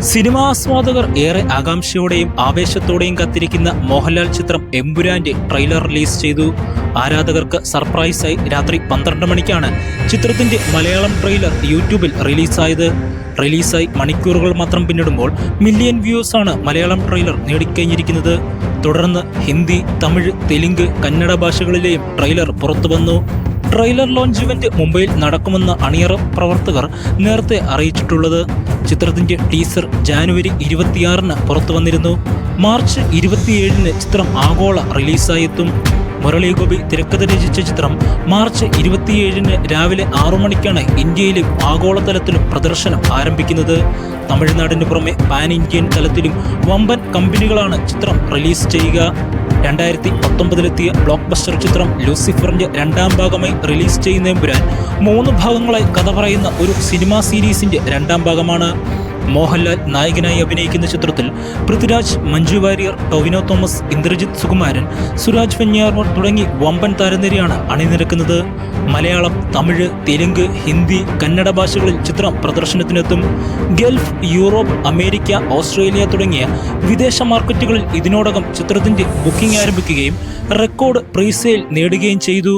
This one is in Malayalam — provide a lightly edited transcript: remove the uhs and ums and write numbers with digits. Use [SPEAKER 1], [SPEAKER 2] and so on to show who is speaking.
[SPEAKER 1] സിനിമാസ്വാദകർ ഏറെ ആകാംക്ഷയോടെയും ആവേശത്തോടെയും കാത്തിരിക്കുന്ന മോഹൻലാൽ ചിത്രം എമ്പുരാന്റെ ട്രെയിലർ റിലീസ് ചെയ്തു. ആരാധകർക്ക് സർപ്രൈസായി രാത്രി 12 മണിക്കാണ് ചിത്രത്തിന്റെ മലയാളം ട്രെയിലർ യൂട്യൂബിൽ റിലീസായി മണിക്കൂറുകൾ മാത്രം പിന്നിടുമ്പോൾ മില്യൺ വ്യൂസ് ആണ് മലയാളം ട്രെയിലർ നേടിക്കഴിഞ്ഞിരിക്കുന്നത്. തുടർന്ന് ഹിന്ദി, തമിഴ്, തെലുങ്ക്, കന്നഡ ഭാഷകളിലെയും ട്രെയിലർ പുറത്തുവന്നു. ട്രെയിലർ ലോഞ്ച് ഇവന്റ് മുംബൈയിൽ നടക്കുമെന്ന് അണിയറ പ്രവർത്തകർ നേരത്തെ അറിയിച്ചിട്ടുള്ളത്. ചിത്രത്തിന്റെ ടീസർ ജാനുവരി 26-ന് പുറത്തു വന്നിരുന്നു. മാർച്ച് 27-ന് ചിത്രം ആഗോള റിലീസായി എത്തും. മുരളി ഗോപി തിരക്കഥ രചിച്ച ചിത്രം മാർച്ച് 27-ന് രാവിലെ 6 മണിക്കാണ് ഇന്ത്യയിലും ആഗോളതലത്തിലും പ്രദർശനം ആരംഭിക്കുന്നത്. തമിഴ്നാടിന് പുറമെ പാൻ ഇന്ത്യൻ തലത്തിലും വമ്പൻ കമ്പനികളാണ് ചിത്രം റിലീസ് ചെയ്യുക. 2019-ലെത്തിയ ബ്ലോക്ക് ബസ്റ്റർ ചിത്രം ലൂസിഫറിന്റെ 2ാം ഭാഗമായി റിലീസ് ചെയ്യുന്ന എമ്പുരാൻ 3 ഭാഗങ്ങളായി കഥ പറയുന്ന ഒരു സിനിമാ സീരീസിന്റെ 2ാം ഭാഗമാണ്. മോഹൻലാൽ നായകനായി അഭിനയിക്കുന്ന ചിത്രത്തിൽ പൃഥ്വിരാജ്, മഞ്ജു വാര്യർ, ടൊവിനോ തോമസ്, ഇന്ദ്രജിത്ത് സുകുമാരൻ, സുരാജ് വെഞ്ഞാറമൂട് തുടങ്ങി വമ്പൻ താരനിരയാണ് അണിനിരക്കുന്നത്. മലയാളം, തമിഴ്, തെലുങ്ക്, ഹിന്ദി, കന്നഡ ഭാഷകളിൽ ചിത്രം പ്രദർശനത്തിനെത്തും. ഗൾഫ്, യൂറോപ്പ്, അമേരിക്ക, ഓസ്ട്രേലിയ തുടങ്ങിയ വിദേശ മാർക്കറ്റുകളിൽ ഇതിനോടകം ചിത്രത്തിന്റെ ബുക്കിംഗ് ആരംഭിക്കുകയും റെക്കോർഡ് പ്രീസെയിൽ നേടുകയും ചെയ്തു.